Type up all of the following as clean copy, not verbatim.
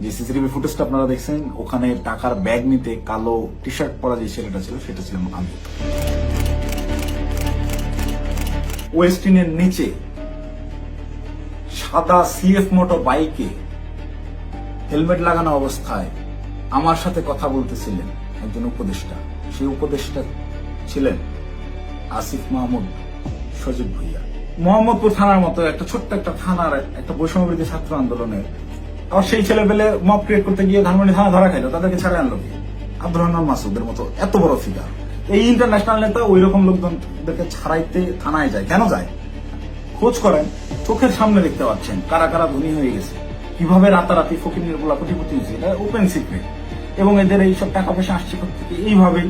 যে সিসিটিভি ফুটেজটা আপনারা দেখছেন, ওখানে টাকার ব্যাগ নিতে কালো টি শার্ট পরা যে ছেলেটা ছিল সেটা ছিলাম আমি। ওয়েস্টিনের নিচে সাদা সিএফ মোটো বাইকে হেলমেট লাগানো অবস্থায় আমার সাথে কথা বলতেছিলেন একজন উপদেষ্টা। সেই উপদেষ্টা ছিলেন আসিফ মাহমুদ সজীব ভুইয়া। মোহাম্মদপুর থানার মতো একটা ছোট্ট একটা থানার একটা বৈষম্যবিরোধী ছাত্র আন্দোলনের আবার সেই ছেলেপেলে মব ক্রিয়েট করতে গিয়ে ধানমন্ডি থানা ধরা খাইলো, তাদেরকে ছাড়ে আনলো কি? আব্দুর রহমান মাসুদের মতো এত বড় ফিগার, এই ইন্টারন্যাশনাল নেতা ওই রকম লোকজনদেরকে ছাড়াইতে থানায় যায় কেন যায়? খোঁজ করেন, চোখের সামনে দেখতে পাচ্ছেন কারা কারা ধনী হয়ে গেছে, কিভাবে রাতারাতি ফকিরের বলা কোটিপতি হয়েছে, এটা ওপেন সিক্রেট। এবং এদের এইসব টাকা পয়সা আসছে থেকে এইভাবেই।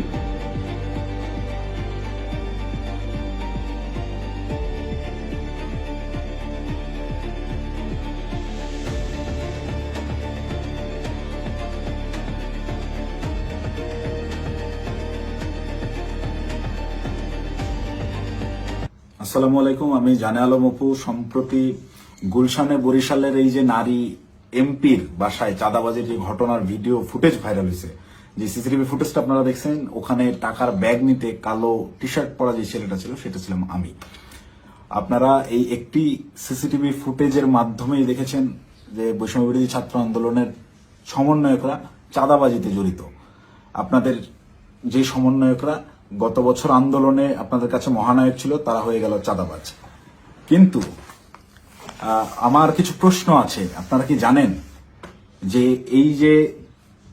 আসসালামু আলাইকুম, আমি জানে আলম অপু। সম্প্রতি গুলশানে বরিশালের এই যে নারী এমপির বাসায় চাঁদাবাজির যে ঘটনার ভিডিও ফুটেজ ভাইরাল হয়েছে, যে সিসিটিভি ফুটেজটা আপনারা দেখছেন, ওখানে টাকার ব্যাগ নিতে কালো টি শার্ট পরা যে ছেলেটা ছিল সেটা ছিলাম আমি। আপনারা এই একটি সিসিটিভি ফুটেজের মাধ্যমেই দেখেছেন যে বৈষম্যবিরোধী ছাত্র আন্দোলনের সমন্বয়করা চাঁদাবাজিতে জড়িত। আপনাদের যে সমন্বয়করা গত বছর আন্দোলনে আপনাদের কাছে মহানায়ক ছিল, তারা হয়ে গেল চাঁদাবাজ। কিন্তু আমার কিছু প্রশ্ন আছে। আপনারা কি জানেন যে এই যে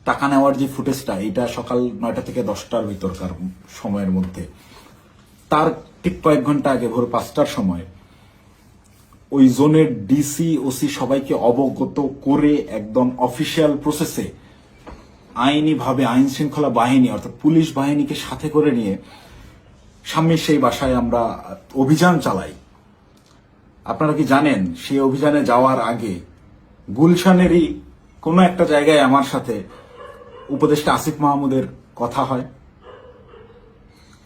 টাকা নেওয়ার যে ফুটেজটা, এটা সকাল 9টা থেকে 10টার ভিতরকার সময়ের মধ্যে, তার ঠিক কয়েক ঘন্টা আগে ভোর 5টার সময় ওই জোনের ডিসি ওসি সবাইকে অবগত করে একদম অফিসিয়াল প্রসেসে আইনিভাবে আইন শৃঙ্খলা বাহিনী অর্থাৎ পুলিশ বাহিনীকে সাথে করে নিয়ে স্বামীর সেই বাসায় আমরা অভিযান চালাই। আপনারা কি জানেন সেই অভিযানে যাওয়ার আগে গুলশানেরই কোনো একটা জায়গায় আমার সাথে উপদেষ্টা আসিফ মাহমুদের কথা হয়?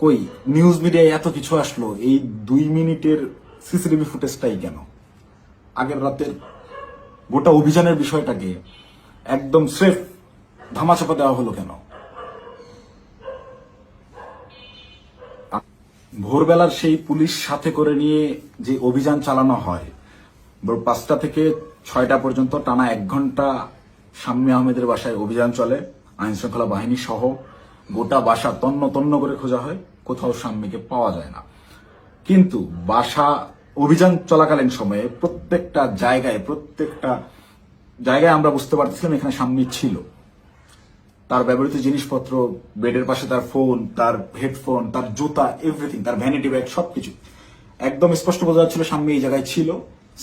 কই নিউজ মিডিয়ায় এত কিছু আসলো, এই 2 মিনিটের সিসিটিভি ফুটেজটাই কেন? আগের রাতের গোটা অভিযানের বিষয়টাকে একদম স্রেফ ধামাচাপা দেওয়া হলো কেন? ভোরবেলার সেই পুলিশ সাথে করে নিয়ে যে অভিযান চালানো হয়, 5টা থেকে 6টা পর্যন্ত টানা 1 ঘন্টা শাম্মী আহমেদের বাসায় অভিযান চলে, আইন শৃঙ্খলা বাহিনী সহ গোটা বাসা তন্ন তন্ন করে খোঁজা হয়, কোথাও শাম্মীকে পাওয়া যায় না। কিন্তু বাসা অভিযান চলাকালীন সময়ে প্রত্যেকটা জায়গায় আমরা বুঝতে পারতেছিলাম এখানে শাম্মী ছিল। তার ব্যবহৃত জিনিসপত্র, বেডের পাশে তার ফোন, তার হেডফোন, তার জুতা, এভরিথিং, তার ভ্যানিটি ব্যাগ, সবকিছু একদম স্পষ্ট বোঝা যাচ্ছিল শাম্মী এই জায়গায় ছিল।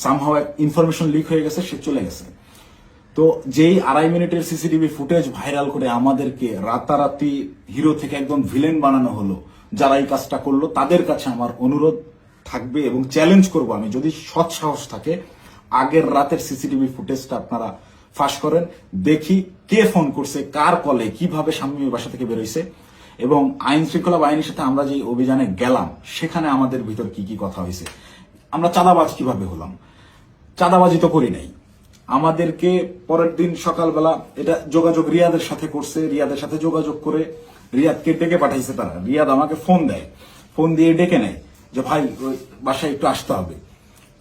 সামহাও ইনফরমেশন লিক হয়ে গেছে, সে চলে গেছে। তো যেই 2.5 মিনিটের সিসিটিভি ফুটেজ ভাইরাল করে আমাদেরকে রাতারাতি হিরো থেকে একদম ভিলেন বানানো হলো, যারা এই কাজটা করলো তাদের কাছে আমার অনুরোধ থাকবে এবং চ্যালেঞ্জ করব আমি, যদি সৎ সাহস থাকে আগের রাতের সিসিটিভি ফুটেজটা আপনারা ফাঁস করেন, দেখি কে ফোন করছে, কার কলে, কিভাবে শাম্মীর বাসা থেকে বেরোইছে, এবং আইন শৃঙ্খলা বাহিনীর সাথে আমরা যে অভিযানে গেলাম সেখানে আমাদের ভিতর কি কি কথা হয়েছে, আমরা চাঁদাবাজ কিভাবে হলাম। চাঁদাবাজি তো করি নাই। আমাদেরকে পরের দিন সকালবেলা এটা যোগাযোগ রিয়াদের সাথে করছে, রিয়াদের সাথে যোগাযোগ করে রিয়াদকে ডেকে পাঠাইছে তারা। রিয়াদ আমাকে ফোন দেয়, ফোন দিয়ে ডেকে নেয় যে ভাই ওই বাসায় একটু আসতে হবে।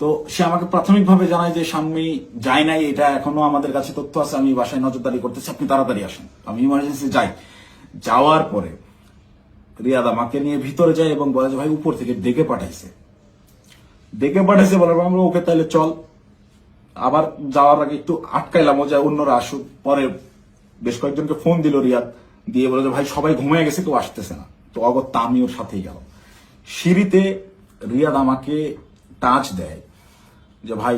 তো সে আমাকে প্রাথমিকভাবে জানায় যে শাম্মী যায় নাই, এটা এখনো আমাদের কাছে তথ্য আছে, আমি বাসায় নজরদারি করতেছি, আপনি তাড়াতাড়ি আসেন। আমি ইমার্জেন্সি যাই। যাওয়ার পরে রিয়াদ আমাকে নিয়ে ভিতরে যায় এবং বলে যে ভাই উপর থেকে ডেকে পাঠাইছে বলার পর আমরা ওকে তাহলে চল। আবার যাওয়ার আগে একটু আটকাইলাম, ও যায় অন্যরা আসুক। পরে বেশ কয়েকজনকে ফোন দিল রিয়াদ, দিয়ে বলে যে ভাই সবাই ঘুমিয়ে গেছে, কেউ আসতেছে না। তো অগত্যা আমি ওর সাথেই গেল। সিঁড়িতে রিয়াদ আমাকে টাচ দেয় যে ভাই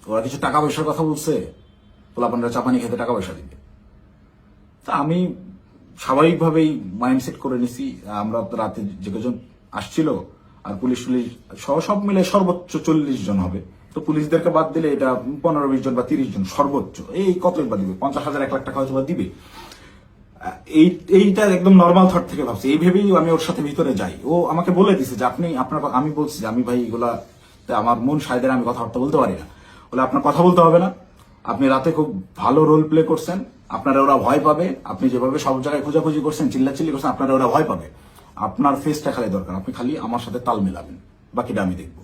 ওরা কিছু টাকা পয়সার কথা বলছে, পোলাপানরা চাপানি খেতে টাকা পয়সা দিবে। তা আমি স্বাভাবিকভাবেই মাইন্ডসেট করে নিছি, আমরা রাতে যে কজন আসছিল আর পুলিশ সহ সব মিলে সর্বোচ্চ 40 জন হবে। তো পুলিশদেরকে বাদ দিলে এটা 15-20 জন বা 30 জন সর্বোচ্চ। এই কতই বা দিবে, 50,000 1 লাখ টাকা হয়তো বা দিবে। এইটা একদম নর্মাল থট থেকে ভাবছি। এই ভেবেই আমি ওর সাথে ভিতরে যাই। ও আমাকে বলে দিছে যে আমি বলছি যে আমি ভাই এগুলা আমার মন সাইদের, আমি কথাবার্তা বলতে পারি না। বলে আপনার কথা বলতে হবে না, আপনি রাতে খুব ভালো রোল প্লে করছেন, আপনারা ওরা ভয় পাবে। আপনি যেভাবে সব জায়গায় খোঁজাখুঁজি করছেন, চিল্লাচিল্লি করছেন, আপনারা ওরা ভয় পাবে। আপনার ফেসটা খালি দরকার, আপনি খালি আমার সাথে তাল মেলাবেন, বাকিটা আমি দেখবো।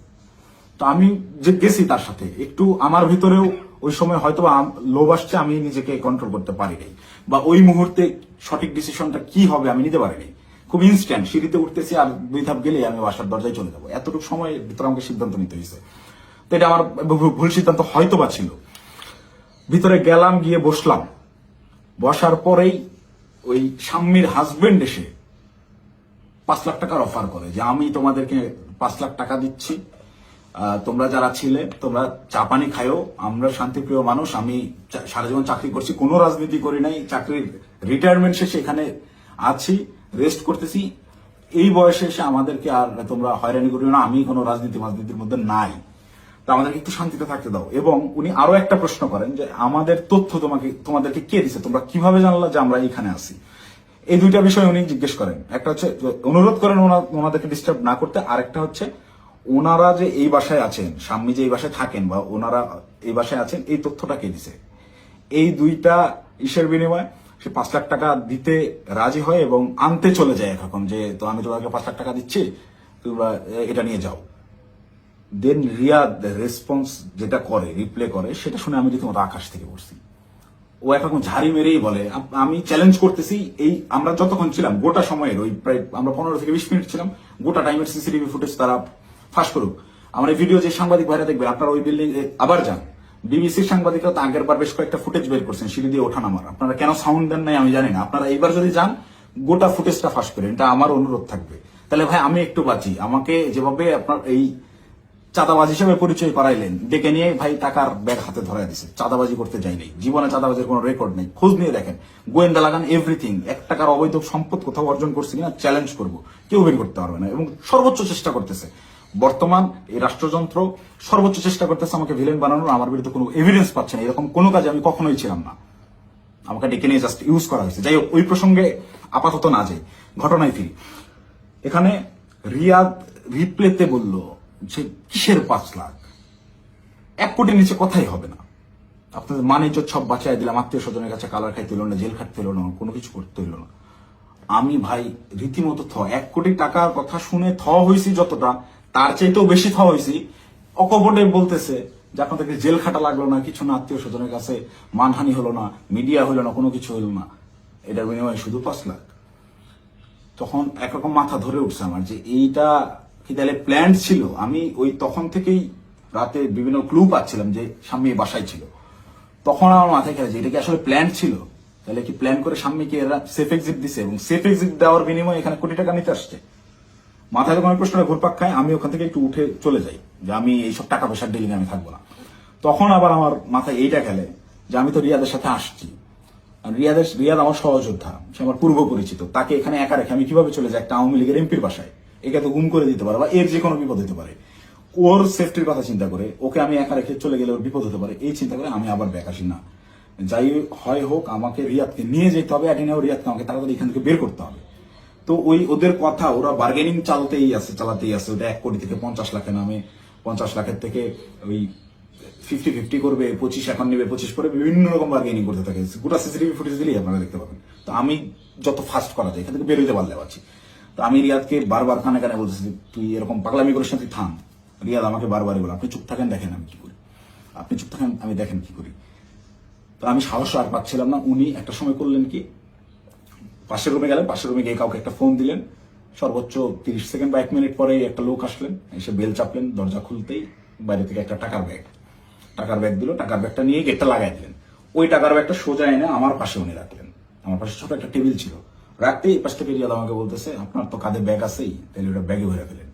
তো আমি যে গেছি তার সাথে, একটু আমার ভিতরেও ওই সময় হয়তো লোভ আসছে, আমি নিজেকে কন্ট্রোল করতে পারি নাই, বা ওই মুহূর্তে সঠিক ডিসিশনটা কি হবে আমি নিতে পারিনি। খুব ইনস্ট্যান্ট, সিঁড়িতে উঠতেছি আর 2 ধাপ গেলেই আমি বাসার দরজায় চলে যাবো, এতটুকু সময় ভিতরে আমাকে সিদ্ধান্ত নিতে হয়েছে। তো এটা আমার ভুল সিদ্ধান্ত হয়তো বা ছিল। ভিতরে গেলাম, গিয়ে বসলাম। বসার পরেই ওই স্বামীর হাজবেন্ড এসে 5 লাখ টাকার অফার করে যে আমি তোমাদেরকে 5 লাখ টাকা দিচ্ছি, তোমরা যারা ছিলে তোমরা চা পানি খায়ও, আমরা শান্তিপ্রিয় মানুষ, আমি সারা জীবন চাকরি করছি, কোনো রাজনীতি করি নাই, চাকরির রিটায়ারমেন্ট শেষে এখানে আছি, রেস্ট করতেছি, এই বয়সে এসে আমাদেরকে আর তোমরা হয়রানি করিও না, আমি কোনো রাজনীতির মধ্যে নাই, তো আমাদেরকে একটু শান্তিতে থাকতে দাও। এবং উনি আরো একটা প্রশ্ন করেন যে আমাদের তথ্য তোমাদেরকে কে দিছে, তোমরা কিভাবে জানলা যে আমরা এখানে আছি। এই 2টা বিষয় উনি জিজ্ঞেস করেন। একটা হচ্ছে অনুরোধ করেন ওনাদেরকে ডিস্টার্ব না করতে, আর একটা হচ্ছে ওনারা যে এই বাসায় আছেন, স্বামী যে এই বাসায় থাকেন বা ওনারা এই বাসায় আছেন, এই তথ্যটা কে দিছে। এই 2টা ইসের বিনিময়ে সে 5 লাখ টাকা দিতে রাজি হয় এবং আনতে চলে যায় এখন, যে তো আমি তোমাকে 5 লাখ টাকা দিচ্ছি, তোমরা এটা নিয়ে যাও। দেন রিয়াদ রেসপন্স যেটা করে, রিপ্লে করে, সেটা শুনে আমি রীতিমতো আকাশ থেকে পড়ছি। ও একরকম ঝাড়ি মেরেই বলে আমি চ্যালেঞ্জ করতেছি, এই আমরা যতক্ষণ ছিলাম গোটা সময়ের ওই প্রায় আমরা 15 থেকে 20 মিনিট ছিলাম, গোটা টাইমের সিসিটিভি ফুটেজ তারা ফাঁস করুক। আমার এই ভিডিও যে সাংবাদিক ভাইরা দেখবেন, আপনারা ওই বিল্ডিং আবার যান, বিবিসির সাংবাদিকরা তো আগের বার বেশ কয়েকটা ফুটেজ বের করছেন সিঁড়ি দিয়ে ওঠা নামার, আপনারা কেন সাউন্ড দেন নাই আমি জানি না। আপনারা এইবার যদি যান গোটা ফুটেজটা ফাঁস করেন, এটা আমার অনুরোধ থাকবে। তাহলে ভাই আমি একটু বাঁচি। আমাকে যেভাবে আপনার এই চাঁদাবাজ হিসেবে পরিচয় করাইলেন, ডেকে নিয়ে ভাই টাকার ব্যাগ হাতে ধরাই দিছে, চাঁদাবাজি করতে যাই নাই, জীবনে চাঁদাবাজির কোনো রেকর্ড নেই, খোঁজ নিয়ে দেখেন, গোয়েন্দা লাগান, এভরিথিং। 1 টাকার অবৈধ সম্পদ কোথাও অর্জন করছে কিনা চ্যালেঞ্জ করব, কেউ বের করতে পারবে না। এবং সর্বোচ্চ চেষ্টা করতেছে বর্তমান এই রাষ্ট্রযন্ত্র, সর্বোচ্চ চেষ্টা করতেছে আমাকে ভিলেন বানানোর। আমার বিরুদ্ধে কোনো এভিডেন্স পাচ্ছে না, এরকম কোনো কাজে আমি কখনোই ছিলাম না, আমাকে ডেকে নিয়ে জাস্ট ইউজ করা হয়েছে। যাই হোক, ওই প্রসঙ্গে আপাতত না যাই, ঘটনায় ফিরি। এখানে রিয়াদ রিপ্লেতে বলল যে কিসের 5 লাখ, 1 কোটির নিচে কথাই হবে না, আপনাদের মানে সব বাঁচাই দিলাম, আত্মীয় স্বজনের কাছে কালার খাইতে হলো না, জেল খাটতে হলো না, কোনো কিছু করতে হলো না। আমি ভাই রীতিমতো 1 কোটি টাকার কথা শুনে হয়েছি যতটা, তার চাইতেও বেশি হয়েছি। অকপটে বলতেছে যে আপনাদেরকে জেল খাটা লাগলো না, কিছু না, আত্মীয় স্বজনের কাছে মানহানি হলো না, মিডিয়া হলো না, কোনো কিছু হলো না, এটার বিনিময়ে শুধু 5 লাখ। তখন একরকম মাথা ধরে উঠছে আমার যে এইটা কি তাহলে প্ল্যান ছিল। আমি ওই তখন থেকেই রাতে বিভিন্ন ক্লু পাচ্ছিলাম যে স্বামী বাসায় ছিল। তখন আমার মাথায় খেলে যে এটা কি আসলে প্ল্যান ছিল, তাহলে কি প্ল্যান করে স্বামীকে এরা সেফ এক্সিট দিছে এবং সেফ এক্সিট দেওয়ার বিনিময়ে এখানে কোটি টাকা নিতে আসছে। মাথায় যখন আমি প্রশ্নটা ঘুরপাক খায়, আমি ওখান থেকে একটু উঠে চলে যাই যে আমি এইসব টাকা পয়সার ডিলিং আমি থাকবো না। তখন আবার আমার মাথায় এইটা খেলে যে আমি তো রিয়াদের সাথে আসছি, রিয়াদ আমার সহযোদ্ধা, সে আমার পূর্ব পরিচিত, তাকে এখানে একা রেখে আমি কিভাবে চলে যাই একটা আওয়ামী লীগের এমপির বাসায়? একে তো গুম করে দিতে পারে বা এর যে কোনো বিপদ হতে পারে। ওর সেফটির কথা চিন্তা করে ওকে আমি একা রেখে চলে গেলে ওর বিপদ হতে পারে, এই চিন্তা করে আমি আবার ব্যাক আসি না। যাই হয় হোক, আমাকে রিয়াদকে নিয়ে যেতে হবে, অ্যাডিনাও রিয়াদকে আমাকে তাড়াতাড়ি এখান থেকে বের করতে হবে। তো ওই ওদের কথা, ওরা বার্গেনিং চালাতেই আছে, ওটা 1 কোটি থেকে 50 লাখে নামে, 50 লাখের থেকে ওই 50-50 করবে, 25 এখন নেবে, 25 পরে বিভিন্ন রকম বার্গেনিং করতে থাকে। গোটা সিসিটিভি ফুটেজ দিলেই আপনারা দেখতে পাবেন। তো আমি যত ফাস্ট করা যায় এখান থেকে বেরোতে পারলে পারছি। তো আমি রিয়াদকে বারবার কানে কানে বলতেছি তুই এরকম পাগলামি করিস না, তুই থাম। রিয়াদ আমাকে বারবারই বলে আপনি চুপ থাকেন, দেখেন আমি কি করি, আপনি চুপ থাকেন, আমি দেখেন কি করি। তো আমি সাহস আর পাচ্ছিলাম না। উনি একটা সময় করলেন কি, পাশের রুমে গেলেন, পাশের রুমে গিয়ে কাউকে একটা ফোন দিলেন, সর্বোচ্চ 30 সেকেন্ড বা 1 মিনিট পরে একটা লোক আসলেন, এসে বেল চাপলেন, দরজা খুলতেই বাইরে থেকে একটা টাকার ব্যাগ দিল, টাকার ব্যাগটা নিয়ে গেটটা লাগাই দিলেন। ওই টাকার ব্যাগটা সোজা এনে আমার পাশে উনি রাখলেন, আমার পাশে ছোট একটা টেবিল ছিল, রাখতেই এই পাশ থেকে রিয়াদ আমাকে বলতেছে আপনার তো কাঁধে ব্যাগ আছেই, তাহলে ওটা ব্যাগে ভরে ফেলেন।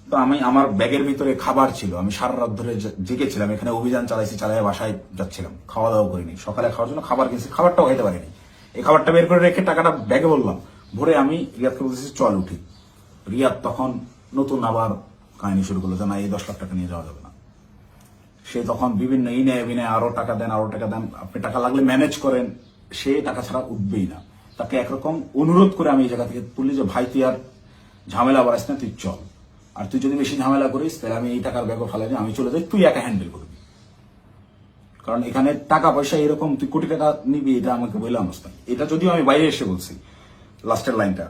তো আমার ব্যাগের ভিতরে খাবার ছিল, আমি সারা রাত ধরে জেগেছিলাম, এখানে অভিযান চালিয়ে বাসায় যাচ্ছিলাম, খাওয়া দাওয়া করিনি, সকালে খাওয়ার জন্য খাবার কিনছি, খাবারটাও খাইতে পারিনি। এই খাবারটা বের করে রেখে টাকাটা ব্যাগে বললাম ভরে, আমি রিয়াদকে বলতেছি চল উঠি। রিয়াদ তখন নতুন আবার কাহিনী শুরু করলো যে না, এই 10 লাখ টাকা নিয়ে যাওয়া যাবে না। সে তখন বিভিন্ন ইনায় বিনায় আরো টাকা দেন, আপনি টাকা লাগলে ম্যানেজ করেন, সে টাকা ছাড়া উঠবেই না। তাকে একরকম অনুরোধ করে আমি এই জায়গা থেকে তুলি যে ভাই তুই আর ঝামেলা বাড়াইস না, তুই চল, আর তুই যদি বেশি ঝামেলা করিস তাহলে আমি এই টাকার ব্যাগও ফেলাই আমি চলে যাই, তুই একা হ্যান্ডেল করবি। কারণ এখানে টাকা পয়সা এরকম তুই কোটি টাকা নিবি এটা আমাকে বলে অবস্থা। এটা যদিও আমি বাইরে এসে বলছি লাস্টের লাইনটা।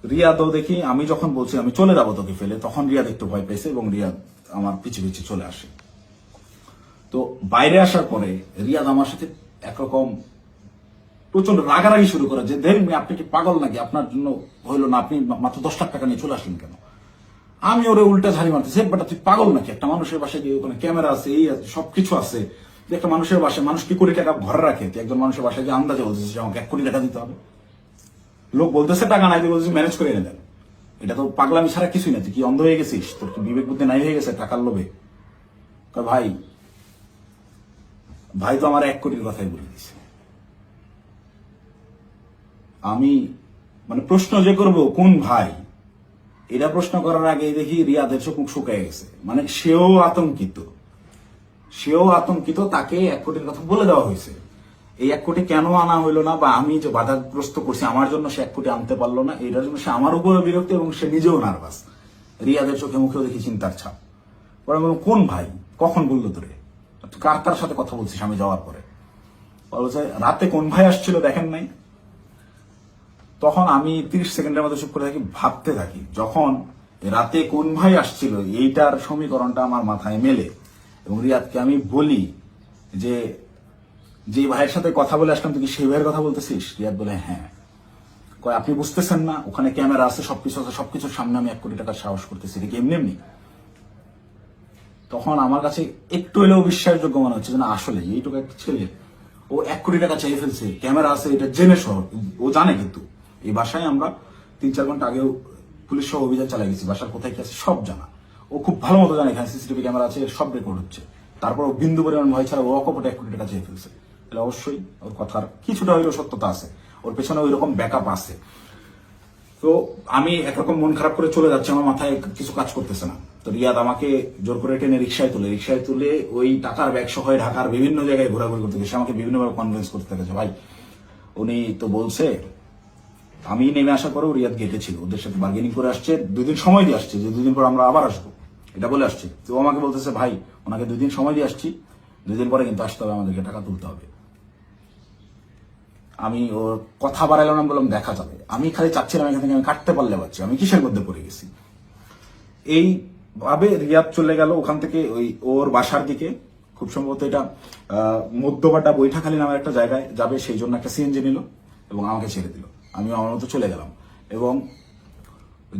রিয়াদও দেখি আমি যখন বলছি আমি চলে যাবো তোকে ফেলে, তখন রিয়াদ একটু ভয় পেয়েছে এবং রিয়াদ আমার পিছে পিছে চলে আসে। তো বাইরে আসার পরে রিয়াদ আমার সাথে একরকম প্রচন্ড রাগারাগি শুরু করে যে দেখেন আপনি কি পাগল নাকি, আপনার জন্য হইলো না, আপনি মাত্র 10 লাখ টাকা নিয়ে চলে আসলেন কেন। আমি ওরে উল্টা ঝাড়ি মারতেছি, বেটা তুই পাগল নাকি, একটা মানুষের বাসায় গিয়ে ওখানে ক্যামেরা আছে, এই আছে, সবকিছু আছে, একটা মানুষের বাসায় মানুষ কি কোটি টাকা ঘরে রাখে, তুই একজন মানুষের বাসায় গিয়ে আন্দাজে বলতেছিস যে আমাকে 1 কোটি টাকা দিতে হবে। লোক বলতেছে টাকা নাই, বলতেছে ম্যানেজ করে এনে দেন। এটা তো পাগলামি ছাড়া কিছুই না। তুই কি অন্ধ হয়ে গেছিস, তোর কি বিবেক বুদ্ধি নাই হয়ে গেছে টাকার লোভে। ভাই ভাই তো আমার 1 কোটির কথাই বলে দিছে। আমি মানে প্রশ্ন যে করবো কোন ভাই, এটা প্রশ্ন করার আগে দেখি রিয়াদের চোখ মুখ শুকায় গেছে। মানে সেও আতঙ্কিত, তাকে 1 কোটির কথা বলে দেওয়া হয়েছে। এই 1 কোটি কেন আনা হইলো না, বা আমি যে বাধাগ্রস্ত করছি আমার জন্য সে 1 কোটি আনতে পারলো না, এটার জন্য সে আমার উপরে বিরক্ত এবং সে নিজেও নার্ভাস। রিয়াদের চোখে মুখেও দেখি চিন্তার ছাপ। পরে আমি বললাম কোন ভাই, কখন বললো তোরে, কার সাথে কথা বলছিস আমি যাওয়ার পরে। বলছে রাতে কোন ভাই আসছিল দেখেন নাই। তখন আমি 30 সেকেন্ডের মতো চুপ করে থাকি, ভাবতে থাকি। যখন রাতে কোন ভাই আসছিল এইটার সমীকরণটা আমার মাথায় মেলে এবং রিয়াদকে আমি বলি যে ভাইয়ের সাথে কথা বলে আসলাম তুই কি সেই ভাইয়ের কথা বলতেছিস। রিয়াদ বলে হ্যাঁ। কয় আপনি বুঝতেছেন না, ওখানে ক্যামেরা আছে, সবকিছু আছে, সবকিছুর সামনে আমি 1 কোটি টাকার সাহস করতেছি, এটা কি এমনি। তখন আমার কাছে একটু হলেও বিশ্বাসযোগ্য মনে হচ্ছে যে না আসলে এইটুকু একটা ছেলে, ও 1 কোটি টাকা চেয়ে ফেলছে, ক্যামেরা আছে এটা জেনে সহ, ও জানে। কিন্তু এই বাসায় আমরা 3-4 ঘন্টা আগেও পুলিশ সহ অভিযান চালাই গেছি, বাসার কোথায় কি আছে সব জানা। ও খুব ভালো মতো জানে এখানে সিসিটিভি ক্যামেরা আছে, সব রেকর্ড হচ্ছে। তারপর ও বিন্দু পরিমাণ ভয় ছাড়া ও অকপটে 1 কোটি টাকা চেয়ে ফেলছে। তাহলে অবশ্যই ওর কথার কিছুটা হইলেও সত্যতা আছে, ওর পেছনে ওই রকম ব্যাকআপ আছে। তো আমি একরকম মন খারাপ করে চলে যাচ্ছি, আমার মাথায় কিছু কাজ করতেছে না। তো রিয়াদ আমাকে জোর করে টেনে রিক্সায় তুলে ওই টাকার ব্যাগ সহ ঢাকার বিভিন্ন জায়গায় ঘোরাঘুরি করতে গেছে। আমাকে বিভিন্নভাবে কনভিন্স করতে গেছে, ভাই উনি তো বলছে। আমি নেমে আসার পরেও রিয়াদ গেটে ছিল, ওদের সাথে বার্গেনিং করে আসছে, 2 দিন সময় দিয়ে আসছে যে 2 দিন পর আমরা আবার আসবো, এটা বলে আসছে। তো আমাকে বলতেছে ভাই ওনাকে 2 দিন সময় দিয়ে আসছি, 2 দিন পরে কিন্তু আসতে হবে, আমাদেরকে টাকা তুলতে হবে। আমি ওর কথা বাড়াইলাম না, বললাম দেখা যাবে। আমি খালি চাচ্ছিলাম এখান থেকে আমি কাটতে পারলে পাচ্ছি, আমি কিসের মধ্যে পড়ে গেছি। এই ভাবে রিয়াদ চলে গেল ওখান থেকে ওই ওর বাসার দিকে। খুব সম্ভবত এটা মধ্যবাড্ডা বৈঠাখালী নামের একটা জায়গায় যাবে, সেই জন্য একটা সিএনজি নিল এবং আমাকে ছেড়ে দিল। আমি আমার মতো চলে গেলাম এবং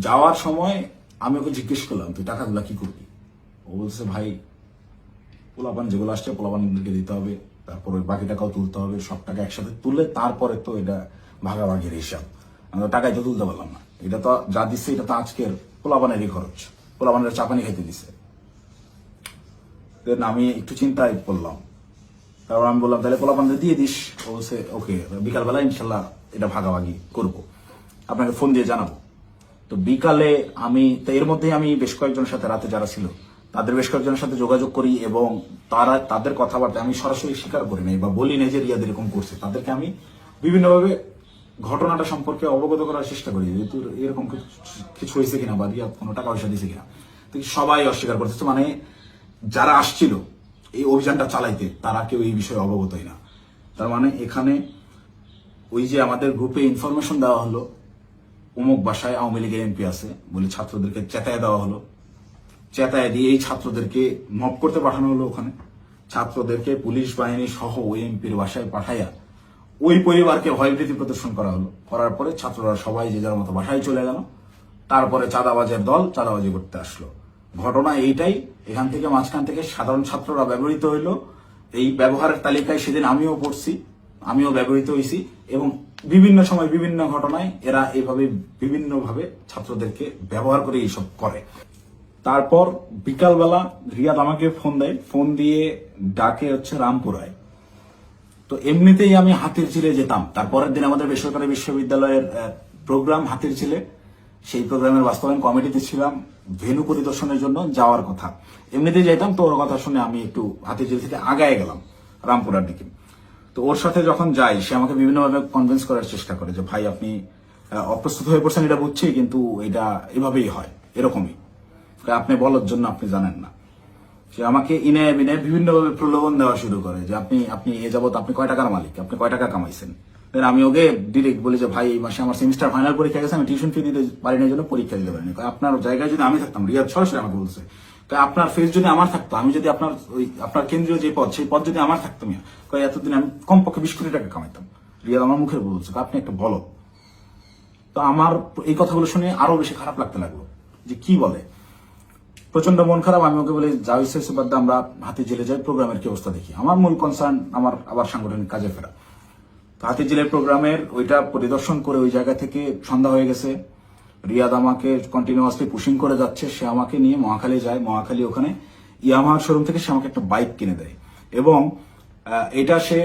যাওয়ার সময় আমি ওকে জিজ্ঞেস করলাম তুই টাকাগুলা কি করবি। ও বলছে ভাই পোলাপান যেগুলো আসছে পোলাপানদেরকে দিতে হবে, তারপর ওই বাকি টাকাও তুলতে হবে, সব টাকা একসাথে তুললে তারপরে তো এটা ভাগাভাগির হিসাব। আমরা টাকাই তো তুলতে পারলাম না, এটা তো যা দিচ্ছে এটা তো আজকের পোলাপানেরই খরচ, পোলাপানের চাপানি খাইতে দিছে। আমি একটু চিন্তায় পড়লাম, তারপর আমি বললাম তাহলে পোলাপানদের দিয়ে দিস। ও বলছে ওকে, বিকালবেলা ইনশাল্লাহ এটা ভাগাভাগি করব, আপনাকে ফোন দিয়ে জানাবো। তো বিকালে আমি তো এর মধ্যেই আমি বেশ কয়েকজনের সাথে রাতে যারা ছিল তাদের বেশ কয়েকজনের সাথে যোগাযোগ করি এবং তাদের কথাবার্তা আমি সরাসরি স্বীকার করি নাই বা বলি নাই যে রিয়াদ এরকম করছে। তাদেরকে আমি বিভিন্নভাবে ঘটনাটা সম্পর্কে অবগত করার চেষ্টা করি যে তোর এরকম কিছু হয়েছে কিনা বা রিয়াদ কোনো টাকা পয়সা দিয়েছে কিনা। তো সবাই অস্বীকার করতেছে, মানে যারা আসছিল এই অভিযানটা চালাইতে তারা কেউ এই বিষয়ে অবগতই না। তার মানে এখানে ওই যে আমাদের গ্রুপে ইনফরমেশন দেওয়া হলো অমুক বাসায় আওয়ামী লীগের এমপি আছে বলে ছাত্রদেরকে চেতায় দেওয়া হলো, চেতায় দিয়ে এই ছাত্রদেরকে মব করতে পাঠানো হলো। ওখানে ছাত্রদেরকে পুলিশ বাহিনী সহ ওই এমপির বাসায় পাঠাইয়া ওই পরিবারকে ভয়ভীতি প্রদর্শন করা হলো। করার পরে ছাত্ররা সবাই যে যার মতো বাসায় চলে গেল। তারপরে চাঁদাবাজের দল চাঁদাবাজি করতে আসলো। ঘটনা এইটাই। এখান থেকে মাঝখান থেকে সাধারণ ছাত্ররা ব্যবহৃত হইলো। এই ব্যবহারের তালিকায় সেদিন আমিও পড়ছি, আমিও ব্যবহৃত হয়েছি এবং বিভিন্ন সময় বিভিন্ন ঘটনায় এরা এইভাবে বিভিন্নভাবে ছাত্রদেরকে ব্যবহার করে এইসব করে। তারপর বিকালবেলা রিয়াদ আমাকে ফোন দেয়, ফোন দিয়ে ডাকে হচ্ছে রামপুরায়। তো এমনিতেই আমি হাতিরঝিলে যেতাম, তারপরের দিন আমাদের বেসরকারি বিশ্ববিদ্যালয়ের প্রোগ্রাম হাতিরঝিলে, সেই প্রোগ্রামের বাস্তবায়ন কমিটিতে ছিলাম, ভেন্যু পরিদর্শনের জন্য যাওয়ার কথা। এমনিতেই যেতাম, তো ওর কথা শুনে আমি একটু হাতিরঝিল থেকে আগায় গেলাম রামপুরার দিকে। তো ওর সাথে যখন যাই সে আমাকে বিভিন্নভাবে কনভিন্স করার চেষ্টা করে যে ভাই আপনি অপ্রস্তুত হয়ে পড়ছেন এটা বুঝছি, কিন্তু এটা এভাবেই হয়, এরকমই, আপনি বলার জন্য আপনি জানেন না। সে আমাকে ইনে বিনে বিভিন্নভাবে প্রলোভন দেওয়া শুরু করে যে আপনি আপনি এ যাবত আপনি কয় টাকার মালিক, আপনি কয় টাকা কামাইছেন। দেন আমি ওকে ডিরেক্ট বলি যে ভাই এই মাসে আমার সেমিস্টার ফাইনাল পরীক্ষা গেছে, আমি টিউশন ফি দিতে পারি না, জন্য পরীক্ষা দিতে পারিনি। আপনার জায়গায় যদি আমি থাকতাম, রিয়াদ সরাসরি আমাকে বলছে, আপনার ফেস যদি আমার থাকতো, আমি যদি আপনার ওই আপনার কেন্দ্রীয় যে পদ, সেই পদ যদি আমার থাকতো, এতদিন আমি কমপক্ষে 20 কোটি টাকা কামাইতাম। রিয়াদ আমার মুখে বলছে আপনি একটা বলো। তো আমার এই কথাগুলো শুনে আরো বেশি খারাপ লাগতে লাগলো যে কি বলে, প্রচন্ড মন খারাপ। আমি ওকে বলি যা হয়েছে বাদ দে, আমরা হাতির জেলে যাই, প্রোগ্রামের কি অবস্থা দেখি। আমার মূল কনসার্ন আমার আবার সাংগঠনিক কাজে ফেরা। তো হাতির জেলের প্রোগ্রামের ওইটা পরিদর্শন করে ওই জায়গা থেকে সন্ধ্যা হয়ে গেছে। রিয়াদ আমাকে কন্টিনিউয়াসলি পুশিং করে যাচ্ছে। সে আমাকে নিয়ে মহাখালী যায়, মহাখালী ওখানে ইয়ামাহার শোরুম থেকে সে আমাকে একটা বাইক কিনে দেয়। এবং এটা সে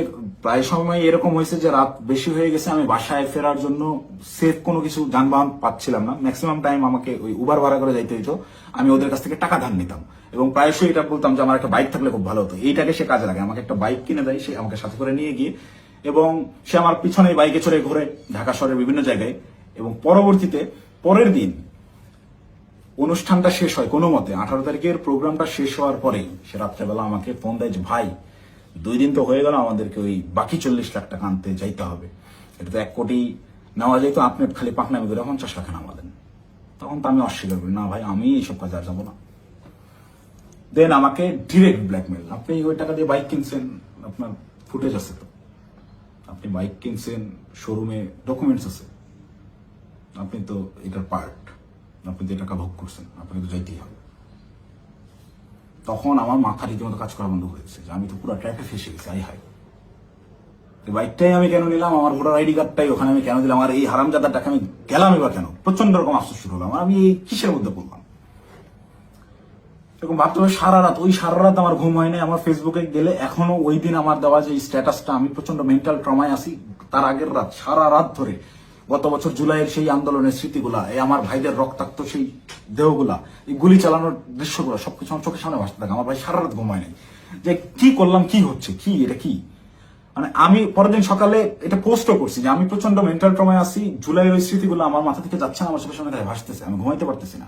প্রায় সময় এরকম হয়েছে যে রাত বেশি হয়ে গেছে, আমি বাসায় ফেরার জন্য সেফ কোনো কিছু যানবাহন পাচ্ছিলাম না। ম্যাক্সিমাম টাইম আমাকে ওই উবার ভাড়া করে যাইতে হইতো। আমি ওদের কাছ থেকে টাকা ধার নিতাম এবং প্রায়শই এটা বলতাম যে আমার একটা বাইক থাকলে খুব ভালো হতো। এইটাকে সে কাজে লাগে, আমাকে একটা বাইক কিনে দেয় সে, আমাকে সাথে করে নিয়ে গিয়ে, এবং সে আমার পিছনে বাইকে চড়ে ঘুরে ঢাকা শহরের বিভিন্ন জায়গায়। এবং পরবর্তীতে পরের দিন অনুষ্ঠানটা শেষ হয় কোনো মতে, 18 তারিখের প্রোগ্রামটা শেষ হওয়ার পরেই সে রাত্রেবেলা আমাকে ফোন দেয় যে ভাই 2 দিন তো হয়ে গেল, আমাদেরকে ওই বাকি 40 লাখ টাকা আনতে যাইতে হবে, এটা তো 1 কোটি নেওয়া যেত, আপনি খালি পাকনামি করে 50 লাখ নামা দেন। তখন তো আমি অস্বীকার করি, না ভাই আমি এইসব কাজে আর যাবো না। দেন আমাকে ডিরেক্ট ব্ল্যাকমেল, আপনি ওই টাকা দিয়ে বাইক কিনছেন, আপনার ফুটেজ আছে তো, আপনি বাইক কিনছেন, শোরুমে ডকুমেন্টস আছে, আপনি তো এটার পার্ট, আপনি যে টাকা ভোগ করছেন, আপনাকে তো যাইতেই হবে। তখন আমার মাথা রীতিমতো কাজ করা বন্ধ হয়ে গেছে যে আমি তো পুরো ট্র্যাপে ফেসে গেছি। আই হাই, বাইকটাই আমি কেন নিলাম, আমার ভোটার আইডি কার্ডটাই ওখানে আমি কেন দিলাম, আমার এই হারামজাদার টাকা আমি গেলামই বা কেন? প্রচন্ড রকম আফসোস শুরু হলাম, আমি এই কিসের মধ্যে পড়লাম এরকম ভাবতে হবে। সারা রাত আমার ঘুম হয় নাই। আমার ফেসবুকে গেলে এখনো ওই দিন আমার দেওয়া যে স্ট্যাটাসটা, আমি প্রচন্ড মেন্টাল ট্রমায় আছি। তার আগের রাত, সারা রাত ধরে গত বছর জুলাইয়ের সেই আন্দোলনের স্মৃতিগুলা, এই আমার ভাইদের রক্তাক্ত সেই দেহগুলা, এই গুলি চালানোর দৃশ্যগুলো সবকিছু আমার চোখের সামনে ভাসতে থাকে। আমার ভাই সারা রাত ঘুমায় নাই যে কি করলাম, কি হচ্ছে, কি এটা কি। মানে আমি পরের দিন সকালে এটা পোস্টও করছি যে আমি প্রচন্ড মেন্টাল ট্রমায় আছি, জুলাইয়ের ওই স্মৃতিগুলো আমার মাথা থেকে যাচ্ছে না, আমার চোখের সামনে ভাসতেছে, আমি ঘুমাইতে পারতেছি না,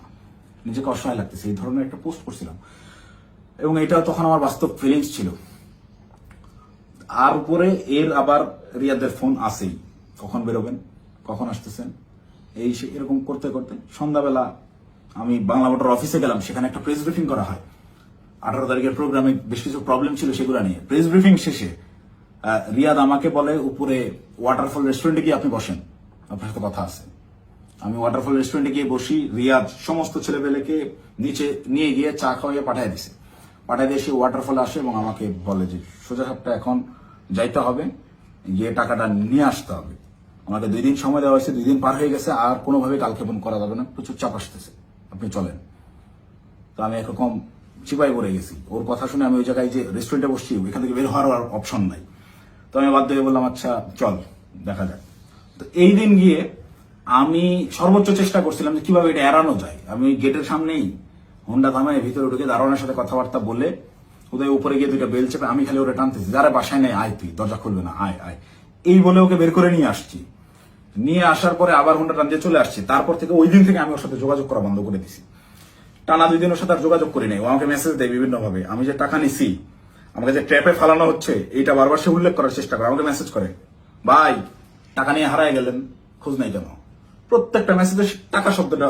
নিজেকে অসহায় লাগতেছে, এই ধরনের একটা পোস্ট করছিলাম। এবং এটা তখন আমার বাস্তব ফিলিংস ছিল। আর উপরে এর আবার রিয়াদের ফোন আসেই, কখন বেরোবেন, কখন আসতেছেন, এই এরকম করতে করতে সন্ধ্যাবেলা আমি বাংলা মোটর অফিসে গেলাম। সেখানে একটা প্রেস ব্রিফিং করা হয় 18 তারিখের প্রোগ্রামে, বেশ কিছু প্রবলেম ছিল সেগুলো নিয়ে। প্রেস ব্রিফিং শেষে রিয়াদ আমাকে বলে উপরে ওয়াটারফল রেস্টুরেন্টে গিয়ে আপনি বসেন, আপনার সাথে কথা আছে। আমি ওয়াটারফল রেস্টুরেন্টে গিয়ে বসি। রিয়াদ সমস্ত ছেলেপেলেকে নিচে নিয়ে গিয়ে চা খাওয়াইয়ে পাঠিয়ে দিছে। পাঠিয়ে দিয়ে সে ওয়াটারফলে আসে এবং আমাকে বলে যে সোজা সাপটা এখন যাইতে হবে, গিয়ে টাকাটা নিয়ে আসতে হবে। আমাকে 2 দিন সময় দেওয়া হয়েছে, 2 দিন পার হয়ে গেছে, আর কোনোভাবে কালক্ষেপণ করা যাবে না, প্রচুর চাপ আসতেছে, আপনি চলেন। তো আমি একরকম চিপাই পড়ে গেছি। ওর কথা শুনে আমি ওই জায়গায় যে রেস্টুরেন্টে বসছি, ওইখান থেকে বের হওয়ার আর অপশন নাই। তো আমি বাধ্য হয়ে বললাম আচ্ছা চল দেখা যাক। তো এই দিন গিয়ে আমি সর্বোচ্চ চেষ্টা করছিলাম যে কিভাবে এটা এড়ানো যায়। আমি গেটের সামনেই হোন্ডা থামায় ভিতরে ঢুকে দারোয়ানের সাথে কথাবার্তা বলে ওদের উপরে গিয়ে 2টা বেল চেপে আমি খালি ওরা টানতেছি, যারা বাসায় নেই আয়, তুই দরজা খুলবে না, আয় আয়, এই বলে ওকে বের করে নিয়ে আসছি। নিয়ে আসার পরে আবার হোন্ডা টান দিয়ে চলে আসছি। তারপর থেকে ওই দিন থেকে আমি ওর সাথে যোগাযোগ করা বন্ধ করে দিছি। টানা 2 দিন ওর সাথে আর যোগাযোগ করি নাই। ও আমাকে মেসেজ দেয় বিভিন্ন ভাবে, আমি যে টাকা নিছি, আমাকে যে ট্র্যাপে ফালানো হচ্ছে, এইটা বারবার সে উল্লেখ করার চেষ্টা করে। আমাকে মেসেজ করে, ভাই টাকা নিয়ে হারায় গেলেন, খোঁজ নাই কেন? প্রত্যেকটা মেসেজে টাকা শব্দটা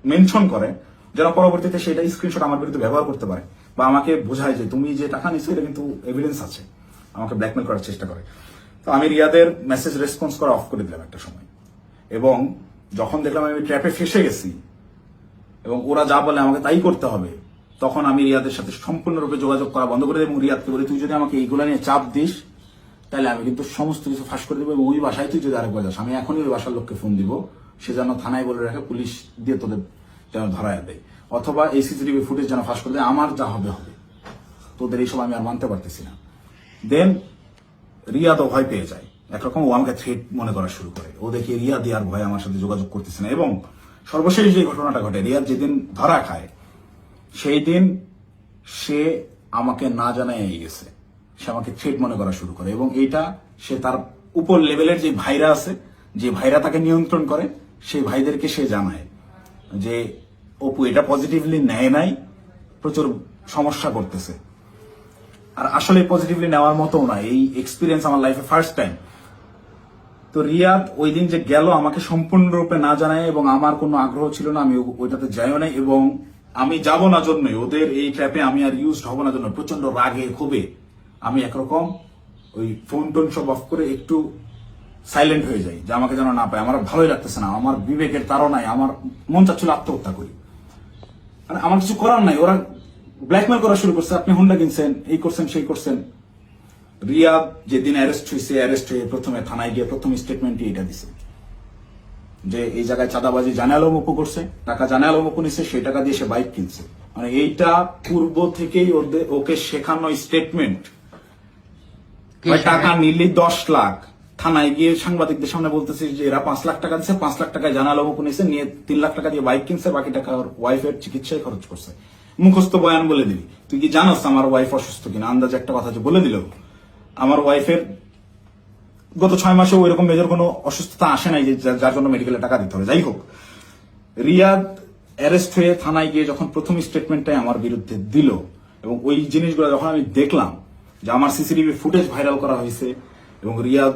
মেনশন করে, যেন পরবর্তীতে সেটা স্ক্রিনশট আমার বিরুদ্ধে ব্যবহার করতে পারে, বা আমাকে বোঝায় যে তুমি যে টাকা নিছো এটা কিন্তু এভিডেন্স আছে। আমাকে ব্ল্যাকমেল করার চেষ্টা করে। তো আমি রিয়াদের মেসেজ রেসপন্স করা অফ করে দিলাম একটা সময়। এবং যখন দেখলাম আমি ট্র্যাপে ফেসে গেছি এবং ওরা যা বলে আমাকে তাই করতে হবে, তখন আমি রিয়াদের সাথে সম্পূর্ণরূপে যোগাযোগ করা বন্ধ করে দিই এবং রিয়াদকে বলি তুই যদি আমাকে এইগুলো নিয়ে চাপ দিস তাহলে আমি কিন্তু সমস্ত কিছু ফাঁস করে দেবো, এবং ওই বাসায় তুই যদি আরেকবার যাস, আমি এখনই ওই বাসার লোককে ফোন দিব, সে যেন থানায় বলে রাখে, পুলিশ দিয়ে তোদের যেন ধরায় দেয়, অথবা এই সিসিটিভি ফুটেজ যেন ফাঁস করে দেয়, আমার যা হবে হবে, তোদের এইসব আমি আর মানতে পারতেছি না। দেন রিয়াদও ভয় পেয়ে যায়, একরকম ও আমাকে থ্রেট মনে করা শুরু করে। ও দেখি রিয়াদ আর ভয় আমার সাথে যোগাযোগ করতেছে না। এবং সর্বশেষ যে ঘটনাটা ঘটে, রিয়াদ যেদিন ধরা খায় সেই দিন সে আমাকে না জানায় গেছে, সে আমাকে থ্রেট মনে করা শুরু করে। এবং এইটা সে তার উপর লেভেলের যে ভাইরা আছে, যে ভাইরা তাকে নিয়ন্ত্রণ করে, সেই ভাইদেরকে সে জানায় যে অপু এটা পজিটিভলি নেয় নাই, প্রচুর সমস্যা করতেছে। আর আসলে পজিটিভলি নেওয়ার মতো না, এই এক্সপিরিয়েন্স আমার লাইফে ফার্স্ট টাইম। তো রিয়াদ ওই দিন যে গেল আমাকে সম্পূর্ণরূপে না জানায়, এবং আমার কোনো আগ্রহ ছিল না, আমি ওইটাতে যাইও নাই, এবং আমি যাব না জন্যই, ওদের এই ট্র্যাপে আমি আর ইউজ হব না জন্য প্রচন্ড রাগে ক্ষোভে আমি একরকম ওই ফোন টোন সব অফ করে একটু সাইলেন্ট হয়ে যাই, যে আমাকে যেন না পায়। আমার ভালোই লাগতেছে না, আমার বিবেকের তাড়নায় আমার মন চাচ্ছিল আত্মহত্যা করি। মানে আমার কিছু করার নাই, ওরা ব্ল্যাকমেল করা শুরু করছে, আপনি হুন্ডা কিনছেন, এই করছেন সেই করছেন। রিয়াদ যেদিন অ্যারেস্ট হয়ে প্রথমে থানায় গিয়ে প্রথম স্টেটমেন্ট এটা দিছে যে এই জায়গায় চাঁদাবাজি জানে আলম অপু করছে, টাকা জানে আলম অপু নিছে, সেই টাকা দিয়ে সে বাইক কিনছে। মানে এইটা পূর্ব থেকেই ওকে শেখানো স্টেটমেন্ট। টাকা নিলে 10 লাখ, থানায় গিয়ে সাংবাদিকদের সামনে বলতেছে যে এরা 5 লাখ টাকা দিচ্ছে, 5 লাখ টাকায় জানা আলম অপু নিছে, নিয়ে 3 লাখ টাকা দিয়ে বাইক কিনছে, বাকি টাকা ওর ওয়াইফের চিকিৎসায় খরচ করছে। মুখস্থ বয়ান বলে দিবি, তুই কি জানোস আমার ওয়াইফ অসুস্থ কিনা? আন্দাজে একটা কথা যে বলে দিল। আমার ওয়াইফের গত 6 মাসে ওইরকম মেজর কোনো অসুস্থতা আসে নাই যে যার জন্য মেডিকেলে টাকা দিতে হবে। যাই হোক, রিয়াদ অ্যারেস্ট হয়ে থানায় গিয়ে যখন প্রথম স্টেটমেন্টটাই আমার বিরুদ্ধে দিল, এবং ওই জিনিসগুলো যখন আমি দেখলাম যে আমার সিসিটিভি ফুটেজ ভাইরাল করা হয়েছে, এবং রিয়াদ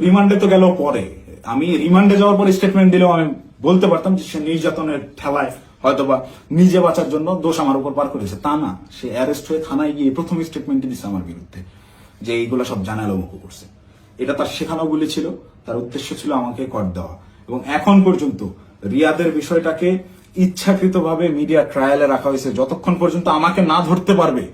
রিমান্ডে তো গেল পরে, আমি রিমান্ডে যাওয়ার পর স্টেটমেন্ট দিলেও আমি বলতে পারতাম যে সে নির্যাতনের ঠেলায় হয়তোবা নিজে বাঁচার জন্য দোষ আমার উপর পার করেছে। তা না, সে অ্যারেস্ট হয়ে থানায় গিয়ে প্রথম স্টেটমেন্ট দিচ্ছে আমার বিরুদ্ধে যে এইগুলো সব জানা আলম অপু করছে। এটা তার শেখানো গুলি ছিল, তার উদ্দেশ্য ছিল আমাকে কর দেওয়া। এবং এখন পর্যন্ত রিয়াদের বিষয়টাকে ইচ্ছাকৃতভাবে মিডিয়া ট্রায়ালে রাখা হয়েছে, যতক্ষণ পর্যন্ত আমাকে না ধরতে পারবে,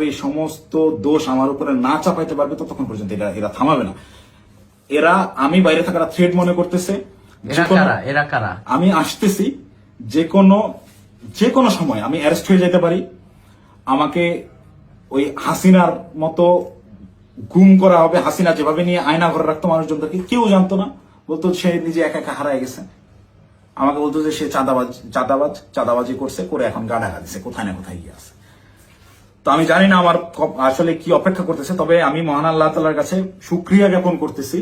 এই সমস্ত দোষ আমার উপরে না চাপাইতে পারবে, ততক্ষণ পর্যন্ত এরা থামাবে না। এরা আমি বাইরে থাকার থ্রেড মনে করতেছে। আমি আসতেছি, যে কোনো সময় আমি অ্যারেস্ট হয়ে যেতে পারি, আমাকে ওই হাসিনার মতো গুম করা হবে। হাসিনা যেভাবে নিয়ে আয়না ঘরে রাখতো মানুষজনদেরকে, কেউ জানতো না, বলতো সে নিজে একা একা হারায় গেছে। আমাকে বলতো যে সে চাঁদাবাজি করছে, করে এখন গা ঢাকা দিছে, কোথায় না কোথায় গিয়ে আছে। তো আমি জানি না আমার আসলে কি অপেক্ষা করতেছে, তবে আমি মহান আল্লাহ তাআলার কাছে শুকরিয়া জ্ঞাপন করতেছি।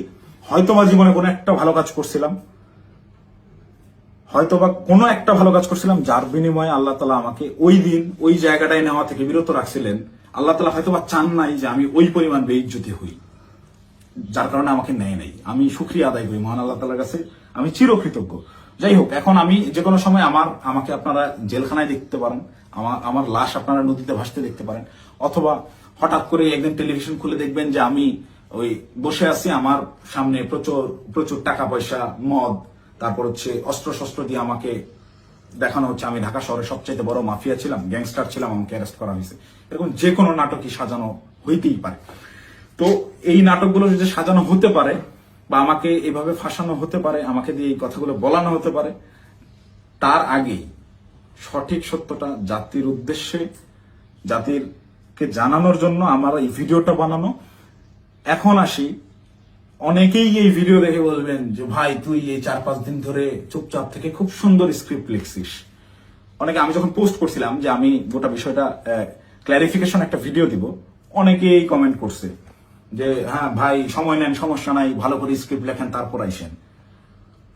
হয়তোবা জীবনে কোনো একটা ভালো কাজ করছিলাম, যার বিনিময়ে আল্লাহ তাআলা আমাকে ওই দিন ওই জায়গাটায় নেওয়া থেকে বিরত রাখছিলেন। আল্লাহ তাআলা হয়তোবা চান নাই যে আমি ওই পরিমাণ বেইজ্জতি হই, যার কারণে আমাকে নেয় নাই। আমি শুকরিয়া আদায় করি মহান আল্লাহ তাআলার কাছে, আমি চিরকৃতজ্ঞ। যাই হোক, এখন আমি যে কোনো সময় আমাকে আপনারা জেলখানায় দেখতে পারেন, আমার লাশ আপনারা নদীতে ভাসতে দেখতে পারেন, অথবা হঠাৎ করে একদিন টেলিভিশন খুলে দেখবেন যে আমি ওই বসে আছি, আমার সামনে প্রচুর টাকা পয়সা, মদ, তারপর হচ্ছে অস্ত্র শস্ত্র দিয়ে আমাকে দেখানো হচ্ছে আমি ঢাকা শহরের সবচেয়ে বড় মাফিয়া ছিলাম, গ্যাংস্টার ছিলাম, আমাকে অ্যারেস্ট করা হয়েছে। এরকম যে কোনো নাটকই সাজানো হইতেই পারে। তো এই নাটকগুলো যদি সাজানো হতে পারে, বা আমাকে এভাবে ফাঁসানো হতে পারে, আমাকে দিয়ে এই কথাগুলো বলানো হতে পারে, তার আগেই সঠিক সত্যটা জাতির উদ্দেশ্যে, জাতিরকে জানানোর জন্য আমার এই ভিডিওটা বানানো। এখন আসি, অনেকেই এই ভিডিও দেখে বলবেন যে ভাই তুই এই 4-5 দিন ধরে চুপচাপ থেকে খুব সুন্দর স্ক্রিপ্ট লিখছিস। অনেকে, আমি যখন পোস্ট করছিলাম যে আমি গোটা বিষয়টা ক্ল্যারিফিকেশন একটা ভিডিও দিব, অনেকেই কমেন্ট করছে যে হ্যাঁ ভাই সময় নেন, সমস্যা নাই, ভালো করে স্ক্রিপ্ট লেখেন, তারপর আইসেন।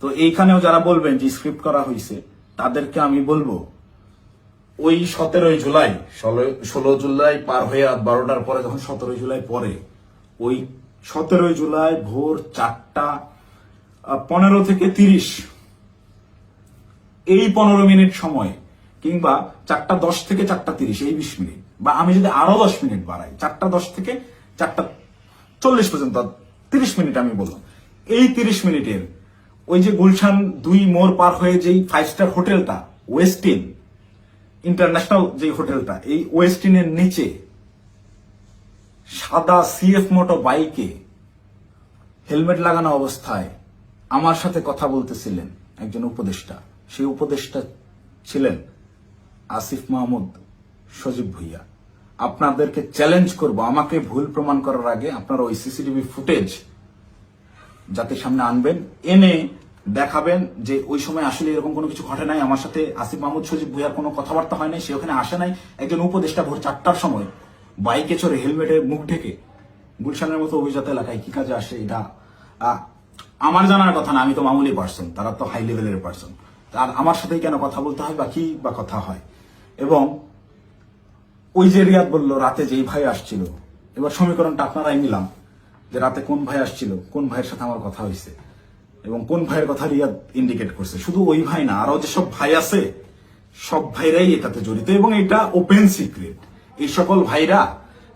তো এইখানেও যারা বলবেন যে স্ক্রিপ্ট করা হয়েছে, তাদেরকে আমি বলবো ওই 17 জুলাই, 16 জুলাই পার হয়ে 12টার পরে, যখন 17 জুলাই পরে, ওই 17 জুলাই ভোর 4:15 থেকে 30, এই 15 মিনিট সময়, কিংবা 4:10 থেকে 4:30, এই 20 মিনিট, বা আমি যদি আরো 10 মিনিট বাড়াই, 4:10 থেকে 4:40 পর্যন্ত 30 মিনিট আমি বললাম, এই 30 মিনিটের ওই যে গুলশান 2 মোড় পার হয়ে যেই 5 স্টার হোটেলটা, ওয়েস্টিন ইন্টারন্যাশনাল যে হোটেলটা, এই ওয়েস্টিনের নিচে সাদা সিএফ মোটো বাইকে হেলমেট লাগানো অবস্থায় আমার সাথে কথা বলতেছিলেন একজন উপদেষ্টা। সেই উপদেষ্টা ছিলেন আসিফ মাহমুদ সজীব ভুইয়া। আপনাদেরকে চ্যালেঞ্জ করব, আমাকে ভুল প্রমাণ করার আগে আপনারা ওই সিসিটিভি ফুটেজ জাতির সামনে আনবেন, এনে দেখাবেন যে ওই সময় আসলে এরকম কোনো কিছু ঘটে নাই, আমার সাথে আসিফ মাহমুদ সজীব ভুইয়ার কোনো কথাবার্তা হয় নাই, সে ওখানে আসে নাই। একজন উপদেষ্টা ভোর 4টার সময় বাইকে চড়ে হেলমেটের মুখ ঢেকে গুলশানের মতো অভিজাত এলাকায় কি কাজে আসে, এটা আমার জানার কথা না। আমি তো মামুলি পার্সন, তারা তো হাই লেভেলের পার্সন। আর আমার সাথেই কেন কথা বলতে হয়, বা কি বা কথা হয়। এবং ওই যে রিয়াদ বললো রাতে যেই ভাই আসছিল, এবার সমীকরণটা আপনারাই নিলাম যে রাতে কোন ভাই আসছিল, কোন ভাইয়ের সাথে আমার কথা হয়েছে এবং কোন ভাইয়ের কথা রিয়াদ ইন্ডিকেট করছে। শুধু ওই ভাই না, আরো যেসব ভাই আছে সব ভাইরাই এটাতে জড়িত এবং এটা ওপেন সিক্রেট। এই সকল ভাইরা,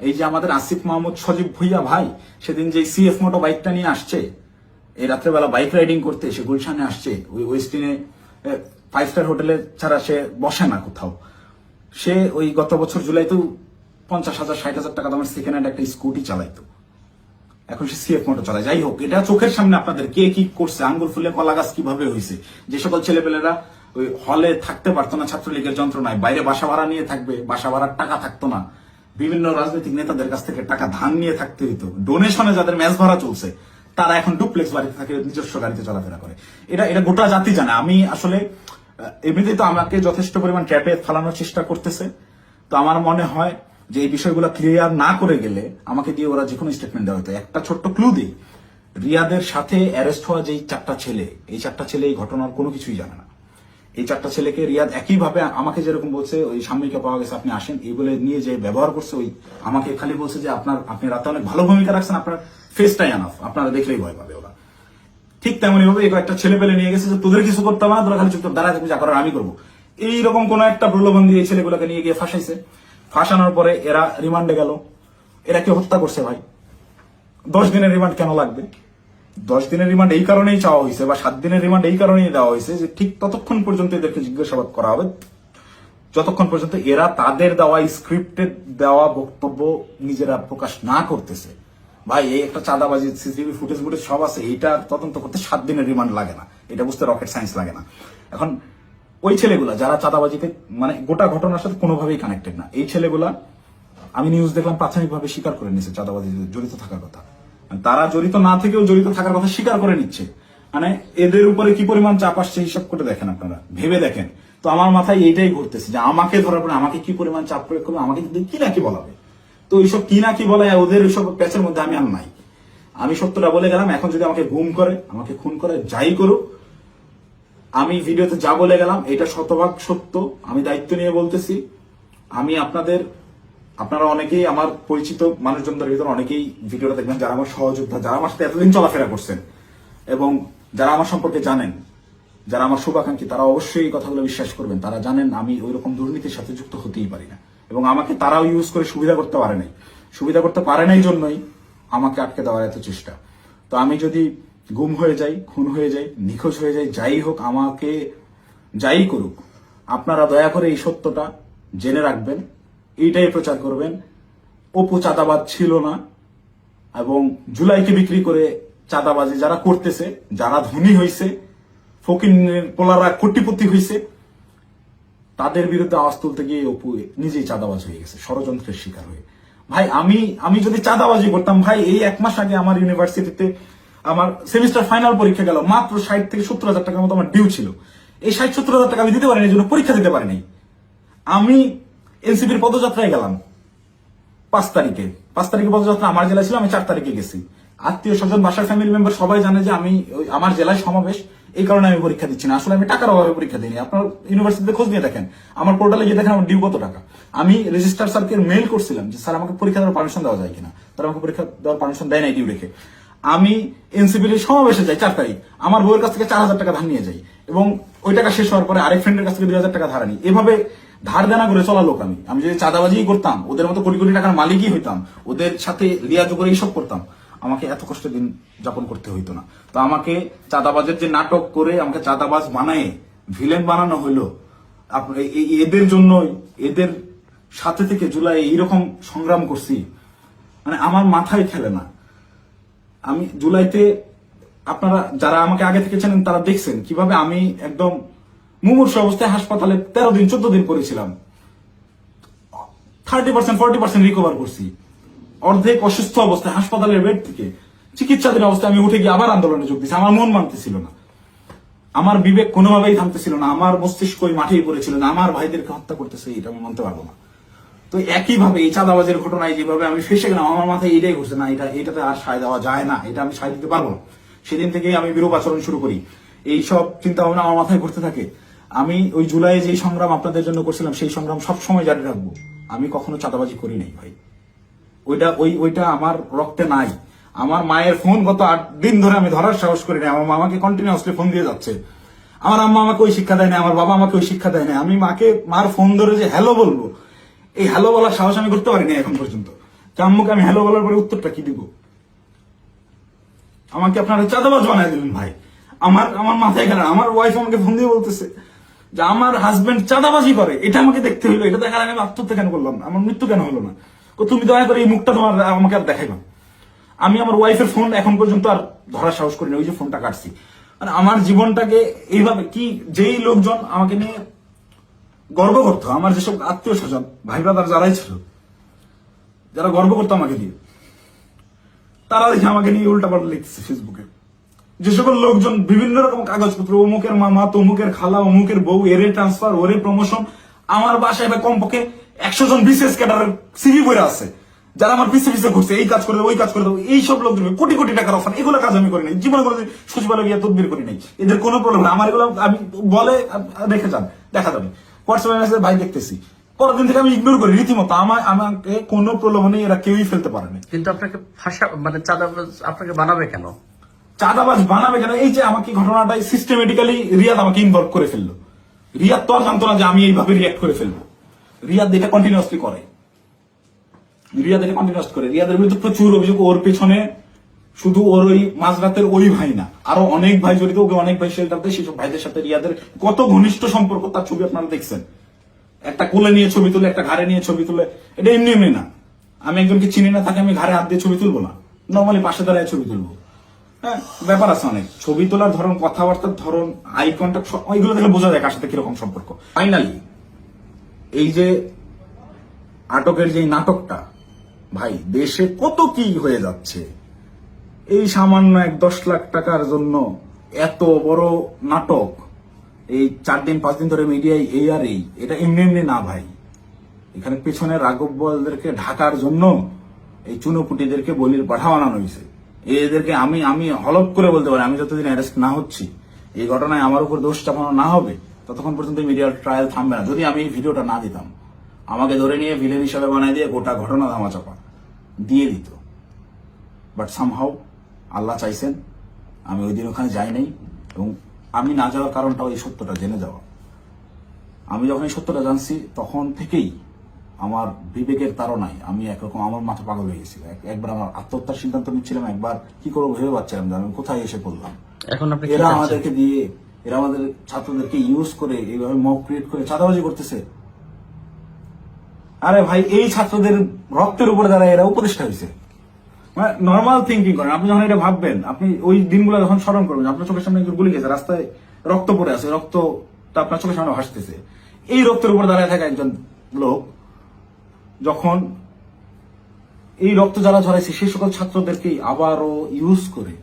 এই যে আমাদের আসিফ মাহমুদ সজীব ভুইয়া ভাই সেদিন যে সিএফ মোটো বাইকটা নিয়ে আসছে, এই রাত্রেবেলা বাইক রাইডিং করতে সে গুলশানে আসছে, ওই ওয়েস্টিনে 5 স্টার হোটেলে ছাড়া সে বসে না কোথাও। সে ওই গত বছর জুলাইতেও 50,000 60,000 টাকা দামের সেকেন্ড হ্যান্ড একটা স্কুটি চালাইতো, এখন সে সিএফ মোটর চালায়। যাই হোক, এটা চোখের সামনে আপনাদের কে কি করছে, আঙ্গুর ফুলে কলা গাছ কিভাবে হয়েছে। যে সকল ছেলেপেলেরা ওই হলে থাকতে পারতো না ছাত্রলীগের যন্ত্রণায়, বাইরে বাসা ভাড়া নিয়ে থাকবে, বাসা ভাড়ার টাকা থাকতো না, বিভিন্ন রাজনৈতিক নেতাদের কাছ থেকে টাকা ধার নিয়ে থাকতে হইতো, ডোনেশনে যাদের ম্যাচ ভাড়া চলছে তারা এখন ডুপ্লেক্স বাড়িতে থাকে, নিজস্ব গাড়িতে চলাফেরা করে। এটা গোটা জাতি জানে। আমি আসলে এমনিতেই তো আমাকে যথেষ্ট পরিমাণ ট্র্যাপে ফেলানোর চেষ্টা করতেছে, তো আমার মনে হয় যে এই বিষয়গুলো ক্লিয়ার না করে গেলে আমাকে দিয়ে ওরা যে কোনো স্টেটমেন্ট দেওয়া হতো। একটা ছোট্ট ক্লু দিই, রিয়াদের সাথে অ্যারেস্ট হওয়া যেই 4টা ছেলে, এই 4টা ছেলে এই ঘটনার কোনো কিছুই জানে না। এই 4টা ছেলেকে রিয়াদ একইভাবে আমাকে যেরকম বলছে ওই সাময়িকা পাওয়া গেছে আপনি আসেন এই বলে নিয়ে যে ব্যবহার করছে, ওই আমাকে খালি বলছে যে আপনি রাতে অনেক ভালো ভূমিকা রাখছেন, আপনার ফেসটাই আনাফ, আপনারা দেখলেই ভয় পাবে ওরা। ঠিক তেমনই ভাবে এই কয়েকটা ছেলে পেলে নিয়ে গেছে যে তোদের কিছু করতে হবে না, তোরা খালি চুপচাপ দাঁড়ায় থাকবি, যা করার আমি করবো। এইরকম কোন একটা প্রলোভন দিয়ে এই ছেলেগুলোকে নিয়ে গিয়ে ফাঁসাইছে। ফাঁসানোর পরে এরা রিমান্ডে গেল। এরা কি হত্যা করছে ভাই? 10 দিনের রিমান্ড কেন লাগবে? 10 দিনের রিমান্ড এই কারণেই চাওয়া হয়েছে বা 7 দিনের রিমান্ড এই কারণেই দেওয়া হয়েছে যে ঠিক ততক্ষণ পর্যন্ত এদেরকে জিজ্ঞাসাবাদ করা হবে যতক্ষণ পর্যন্ত এরা তাদের দেওয়া স্ক্রিপ্টেড দেওয়া বক্তব্য নিজেরা প্রকাশ না করতেছে। ভাই এই একটা চাঁদাবাজি সিসিটিভি ফুটেজ সব আছে, এইটা তদন্ত করতে 7 দিনের রিমান্ড লাগে না, এটা বুঝতে রকেট সায়েন্স লাগে না। এখন ওই ছেলেগুলা যারা চাঁদাবাজিতে মানে গোটা ঘটনার সাথে কোনোভাবেই কানেক্টেড না, এই ছেলেগুলা আমি নিউজ দেখলাম প্রাথমিকভাবে স্বীকার করে নিচ্ছে চাঁদাবাজিতে জড়িত থাকার কথা। তারা জড়িত না থেকেও জড়িত থাকার কথা স্বীকার করে নিচ্ছে। মানে এদের উপরে কি পরিমাণ চাপ আসছে হিসাব করে দেখেন, আপনারা ভেবে দেখেন। তো আমার মাথায় এইটাই ঘুরতেছে যে আমাকে ধরার পরে আমাকে কি পরিমাণ চাপ প্রয়োগ করবে, আমাকে কি না কি বলাবে। তো এইসব কি না কি বলে ওদের ওইসব প্যাচের মধ্যে আমি আর নাই। আমি সত্যটা বলে গেলাম, এখন যদি আমাকে গুম করে, আমাকে খুন করে, যাই করুক, আমি ভিডিওতে যা বলে গেলাম এটা শতভাগ সত্য, আমি দায়িত্ব নিয়ে বলতেছি। আমি আপনারা অনেকেই আমার পরিচিত মানুষজনদের ভিতরে অনেকেই ভিডিওটা দেখবেন যারা আমার সহযোদ্ধা, যারা আমার সাথে এতদিন চলাফেরা করছেন এবং যারা আমার সম্পর্কে জানেন, যারা আমার শুভাকাঙ্ক্ষী, তারা অবশ্যই এই কথাগুলো বিশ্বাস করবেন। তারা জানেন আমি ওই রকম দুর্নীতির সাথে যুক্ত হতেই পারি না এবং আমাকে তারাও ইউজ করে সুবিধা করতে পারে নাই। সুবিধা করতে পারে নাই জন্যই আমাকে আটকে দেওয়ার এত চেষ্টা। তো আমি যদি গুম হয়ে যাই, খুন হয়ে যাই, নিখোঁজ হয়ে যাই, যাই হোক, আমাকে যাই করুক, আপনারা দয়া করে এই সত্যটা জেনে রাখবেন, এইটাই প্রচার করবেন। অপু চাঁদাবাজ ছিল না এবং জুলাইকে বিক্রি করে চাঁদাবাজি যারা করতেছে, যারা ধনী হয়েছে, ফকিরের পোলারা কোটিপতি হয়েছে, তাদের বিরুদ্ধে আওয়াজ তুলতে গিয়ে অপু নিজেই চাঁদাবাজ হয়ে গেছে, ষড়যন্ত্রের শিকার হয়ে। ভাই আমি যদি চাঁদাবাজি করতাম, ভাই এই 1 মাস আগে আমার ইউনিভার্সিটিতে আমার সেমিস্টার ফাইনাল পরীক্ষা গেল, মাত্র 60 থেকে 70,000 টাকার মতো আমার ডিউ ছিল। এই 60-70,000 টাকা আমি দিতে পারিনি, এই জন্য পরীক্ষা দিতে পারিনি। আমি এনসিপির পদযাত্রায় গেলাম 5 তারিখে পদযাত্রা আমার জেলায় ছিল, আমি 4 তারিখে গেছি। আত্মীয় স্বজন, বাসার ফ্যামিলি মেম্বার সবাই জানে যে আমি আমার জেলায় সমাবেশ, এই কারণে আমি পরীক্ষা দিচ্ছি না। আসলে আমি টাকার অভাবে পরীক্ষা দিইনি। আপনার ইউনিভার্সিটিতে খোঁজ নিয়ে দেখেন, আমার পোর্টালে গিয়ে দেখেন আমার ডিউ কত টাকা। আমি রেজিস্ট্রার স্যারকে মেইল করছিলাম যে স্যার আমাকে পরীক্ষা দেওয়ার পারমিশন দেওয়া যায় কিনা, তারা আমাকে পরীক্ষা দেওয়ার পারমিশন দেয় নাই ডিউ রেখে। আমি এনসিপির সমাবেশে যাই 4 তারিখ, আমার বউয়ের কাছ থেকে 4,000 টাকা ধার নিয়ে যাই এবং ওই টাকা শেষ হওয়ার পরে আরেক ফ্রেন্ডের কাছ থেকে 2,000 টাকা ধার আনি। এভাবে ধার দেনা করে চলা লোক আমি যদি চাঁদাবাজি করতাম, ওদের মতো কোটি কোটি টাকার মালিকই হইতাম, ওদের সাথে লিয়াজো করে এইসব করতাম, আমাকে এত কষ্ট দিন যাপন করতে হইতো না। তো আমাকে চাঁদাবাজের যে নাটক করে আমাকে চাঁদাবাজ বানায় ভিলেন বানানো হইলো, এদের জন্যই, এদের সাথে থেকে জুলাই এইরকম সংগ্রাম করছি, মানে আমার মাথায় খেলে না। আমি জুলাইতে, আপনারা যারা আমাকে আগে থেকে চেনেন তারা দেখছেন কিভাবে আমি একদম মুমূর্ষু অবস্থায় হাসপাতালে 13 দিন 14 দিন পড়েছিলাম। 30% 40% রিকভার করছি। অর্ধেক অসুস্থ অবস্থায় হাসপাতালের বেড থেকে চিকিৎসাধীন অবস্থায় আমি উঠে গিয়ে আবার আন্দোলনে যোগ দিয়েছি। আমার মন মানতেছিল না, আমার বিবেক কোনোভাবেই থামতেছিল না, আমার মস্তিষ্কই মাঠেই পড়েছিল না, আমার ভাইদেরকে হত্যা করতেছে, এটা আমি মানতে পারবো না। তো একইভাবে এই চাঁদাবাজের ঘটনায় যেভাবে আমি ফেসে গেলাম, আমার মাথায় এটাই ঘুরছে, না এটাতে আর সায় দেওয়া যায় না, এটা আমি সায় দিতে পারবো না। সেদিন থেকেই আমি বিরূপ আচরণ শুরু করি, এইসব চিন্তা ভাবনা আমার মাথায় ঘুরতে থাকে। আমি ওই জুলাইয়ে যে সংগ্রাম আপনাদের জন্য করছিলাম সেই সংগ্রাম সবসময় জারি রাখবো। আমি কখনো চাঁদাবাজি করি নাই ভাই, ওইটা আমার রক্তে নাই। আমার মায়ের ফোন গত 8 দিন ধরে আমি ধরার সাহস করি না। আমার মামাকে কন্টিনিউয়াসলি ফোন দিয়ে যাচ্ছে। আমার আম্মা আমাকে ওই শিক্ষা দেয় না, আমার বাবা আমাকে ওই শিক্ষা দেয় না। আমি মার ফোন ধরে যে হ্যালো বলবো, এই হ্যালো বলার সাহস আমি করতে পারিনি এখন পর্যন্ত। আম্মুকে আমি হ্যালো বলার পরে উত্তরটা কি দিব? আমাকে আপনারা চাঁদাবাজ বানায় দিলেন ভাই। আমার মাথায় গেল। আমার ওয়াইফ আমাকে ফোন দিয়ে বলতেছে যে আমার হাজবেন্ড চাঁদাবাজি করে, এটা আমাকে দেখতে হইলো। এটা দেখার আগে আমি আত্মহত্যা কেন করলাম না? আমার মৃত্যু কেন হলো না? তুমি দয়া করে এই মুখটা তোমার আমাকে আর দেখাইবা। আমি আমার ওয়াইফের ফোন এখন পর্যন্ত আর ধরার সাহস করিনি, ওই যে ফোনটা কাটছি। মানে আমার জীবনটাকে এইভাবে কি, যেই লোকজন আমাকে নিয়ে গর্ব করতো, আমার যেসব আত্মীয় স্বজন ভাই ব্রাদার যারাই ছিল, যারা গর্ব করতো আমাকে দিয়ে, তারা দেখে আমাকে নিয়ে উল্টাপাল্টা লিখতেছে ফেসবুকে। যে সকল লোকজন বিভিন্ন রকম কাগজপত্র, অমুকের মামা, তমুকের খালা, অমুকের বউ, এরে ট্রান্সফার, ওরে প্রমোশন, আমার বাসায় কমপক্ষে 100 জন বিসিএস ক্যাডারের সিভি বইরা আছে, যারা আমার পিছে পিছে ঘুরছে, এই কাজ করে দেবো, ওই কাজ করে দেবো। এইসব লোকজন কোটি কোটি টাকার অফার, এগুলো কাজ আমি করি নাই জীবনে, করে সচিবালয় গিয়ে তদবির করি নাই। এদের কোনো প্রবলেম না। আমার এগুলো আমি বলে রেখে যান, দেখা যাবে হোয়াটসঅ্যাপে মেসেজ ভাই দেখতেছি, পরের দিন থেকে আমি ইগনোর করি রীতিমতো। আমাকে কোনো প্রলোভনে এরা কেউই ফেলতে পারেনি। কিন্তু আপনাকে মানে চাঁদাবাজ আপনাকে বানাবে কেন? চাঁদাবাজ বানাবে কেন? এই যে আমাকে ঘটনাটাই সিস্টেমেটিক্যালি রিয়াদ আমাকে ইনভলভ করে ফেললো। রিয়াদ তো আর জানতো না যে আমি এইভাবে রিয়াক্ট করে ফেলবো। রিয়াদ এটা কন্টিনিউয়াসলি করে। রিয়াদের বিরুদ্ধে প্রচুর অভিযোগ। ওর পেছনে শুধু ওর ওই মাঝরাতের ওই ভাই না, আরো অনেক ভাই জড়িত। ওকে অনেক ভাই শেল্টার দেয়। সেসব ভাইদের সাথে রিয়াদের কত ঘনিষ্ঠ সম্পর্ক, তার ছবি আপনারা দেখছেন। একটা কোলে নিয়ে ছবি তুলে, একটা ঘাড়ে নিয়ে ছবি তুলে। এটা এমনি এমনি না। আমি একজনকে চিনি না, তাকে আমি ঘাড়ে হাত দিয়ে ছবি তুলবো না, নর্মালি পাশে দাঁড়ায় ছবি তুলবো। হ্যাঁ, ব্যাপার আছে অনেক। ছবি তোলার ধরন, কথাবার্তার ধরন, আই কন্ট্যাক্ট, ওইগুলো দেখলে বোঝা যায় কার সাথে কিরকম সম্পর্ক। ফাইনালি এই যে আটকের যে নাটকটা, ভাই দেশে কত কি হয়ে যাচ্ছে। এই সামান্য 10 লাখ টাকার জন্য এত বড় নাটক, এই 4 দিন 5 দিন ধরে মিডিয়ায় এই আর এই, এটা এমনি এমনি না ভাই। এখানে পেছনে রাঘব বলদেরকে ঢাকার জন্য এই চুনোপুটিদেরকে বলির পাঠা বানানো হয়েছে। এদেরকে আমি হলপ করে বলতে পারি, আমি যতদিন অ্যারেস্ট না হচ্ছি, এই ঘটনায় আমার উপর দোষ চাপানো না হবে, ততক্ষণ পর্যন্ত মিডিয়ার ট্রায়াল থামবে না। যদি আমি এই ভিডিওটা না দিতাম, আমাকে ধরে নিয়ে ভিলেন হিসাবে বানাই দিয়ে গোটা ঘটনা ধামাচাপা দিয়ে দিত। বাট সামহাউ আল্লাহ চাইছেন আমি ওই দিন ওখানে যাই নাই, এবং আমি না যাওয়ার কারণটা ওই সত্যটা জেনে যাওয়া। আমি যখন এই সত্যটা জানছি, তখন থেকেই আমার বিবেকের তাড়নায় আমি একরকম আমার মাথা পাগল হয়ে গেছিল। একবার আমার আত্মহত্যার সিদ্ধান্ত নিচ্ছিলাম, একবার কি করবো ভেবে পাচ্ছিলাম যে আমি কোথায় এসে পড়লাম। এখন এরা আমাদেরকে দিয়ে, এরা আমাদের ছাত্রদেরকে ইউজ করে এইভাবে মব ক্রিয়েট করে চাঁদাবাজি করতেছে। আরে ভাই, এই ছাত্রদের রক্তের উপরে দাঁড়ায় এরা উপদেষ্টা হয়েছে। মানে নর্মাল থিঙ্কিং করেন। আপনি যখন এটা ভাববেন, আপনি ওই দিনগুলো যখন স্মরণ করবেন, আপনার চোখের সামনে একজন গুলি গেছে, রাস্তায় রক্ত পড়ে আছে, রক্তটা আপনার চোখের সামনে ভাসতেছে। এই রক্তের উপর দাঁড়ায় থাকা একজন লোক যখন এই রক্ত যারা ঝরাইছে সেই সকল ছাত্রদেরকেই আবারও ইউজ করে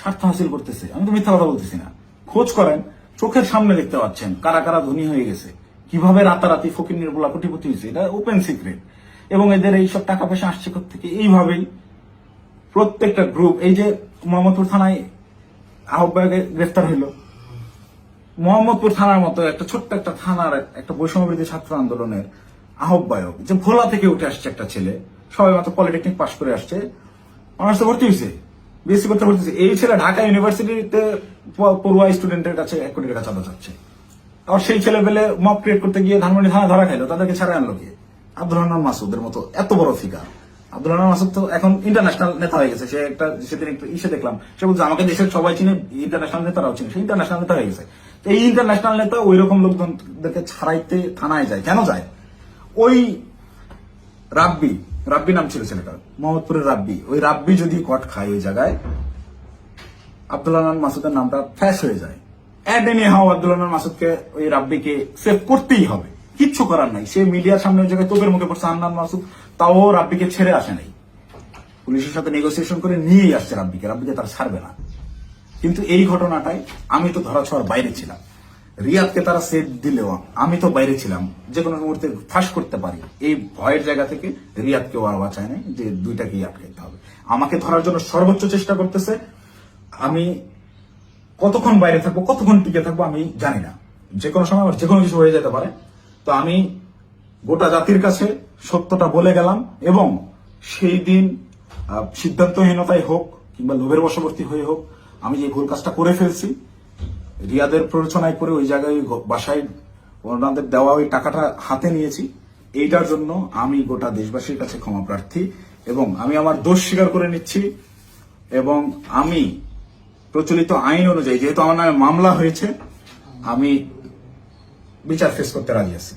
স্বার্থ হাসিল করতেছে। আমি তো মিথ্যা কথা বলতেছি না। খোঁজ করেন, চোখের সামনে দেখতে পাচ্ছেন কারা কারা ধনী হয়ে গেছে, কিভাবে রাতারাতি ফকির নির্মলা কোটিপতি হয়েছে। এটা ওপেন সিক্রেট। এবং এদের এইসব টাকা পয়সা আসছে থেকে এইভাবেই প্রত্যেকটা গ্রুপ। এই যে মোহাম্মদপুর থানায় আহ্বায়কে গ্রেফতার হইল, মোহাম্মদপুর থানার মতো একটা ছোট্ট একটা থানার একটা বৈষম্যবিরোধী ছাত্র আন্দোলনের আহ্বায়ক, যে ভোলা থেকে উঠে আসছে একটা ছেলে, সবাই মাত্র পলিটেকনিক পাশ করে আসছে, অনার্সে ভর্তি হয়েছে, বিএসসি করতে ভর্তি হয়েছে। এই ছেলে ঢাকা ইউনিভার্সিটিতে পড়ুয়া স্টুডেন্টের কাছে 1 কোটি টাকা চাঁদা চাচ্ছে। আর সেই ছেলে পেলে মব ক্রিয়েট করতে গিয়ে ধানমন্ডি থানা ধরা খাইলো, তাদেরকে ছাড়া আনলো কে? আব্দুল হান্নান মাসুদের মতো এত বড় ফিগার। আব্দুল হান্নান মাসুদ তো এখন ইন্টারন্যাশনাল নেতা হয়ে গেছে। সে একটা সেদিন একটু ইসে দেখলাম, সে বলছে আমাকে দেশের সবাই চিনে, ইন্টারন্যাশনাল নেতারাও চিনে। সে ইন্টারন্যাশনাল নেতা হয়ে গেছে। এই ইন্টারন্যাশনাল নেতা ওই রকম লোকজনদেরকে ছাড়াইতে থানায় যায়। কেন যায়? ওই রাব্বি নাম ছিল ছেলেটার, মোহাম্মদপুরের রাব্বি। ওই রাব্বি যদি কট খায় ওই জায়গায়, আব্দুল হান্নান মাসুদের নামটা ফ্যাশ হয়ে যায়। আব্দুল হান্নান মাসুদকে, ওই রাব্বিকে সেভ করতেই হবে, কিচ্ছু করার নাই। সে মিডিয়ার সামনে ওই জায়গায় তোপের মুখে পড়ছে হান্নান মাসুদ, তাও রাব্বিকে ছেড়ে আসে নাই। পুলিশের সাথে নেগোসিয়েশন করে নিয়েই আসছে রাব্বিকে তারা ছাড়বে না। কিন্তু এই ঘটনাটাই আমি তো ধরা ছোঁয়ার বাইরে ছিলাম। রিয়াদকে তারা সেভ দিলেও আমি তো বাইরে ছিলাম, যে কোনো মুহূর্তে ফাঁস করতে পারি। এই ভয়ের জায়গা থেকে রিয়াদকেও আর বাঁচায় নাই যে দুইটাকেই আটকাইতে হবে। আমাকে ধরার জন্য সর্বোচ্চ চেষ্টা করতেছে। আমি কতক্ষণ বাইরে থাকবো, কতক্ষণ টিকে থাকবো আমি জানি না। যে কোনো সময় আমার যে কোনো কিছু হয়ে যেতে পারে। তো আমি গোটা জাতির কাছে সত্যটা বলে গেলাম, এবং সেই দিন সিদ্ধান্তহীনতায় হোক কিংবা লোভের বশবর্তী হয়ে হোক, আমি যে ভুল কাজটা করে ফেলছি, রিয়াদের প্ররোচনায় করে ওই জায়গায় বাসায় ওনাদের দেওয়া ওই টাকাটা হাতে নিয়েছি, এইটার জন্য আমি গোটা দেশবাসীর কাছে ক্ষমা প্রার্থী, এবং আমি আমার দোষ স্বীকার করে নিচ্ছি। এবং আমি প্রচলিত আইন অনুযায়ী, যেহেতু আমার নামে মামলা হয়েছে, আমি বিচার ফেস করতে রাজি আছি।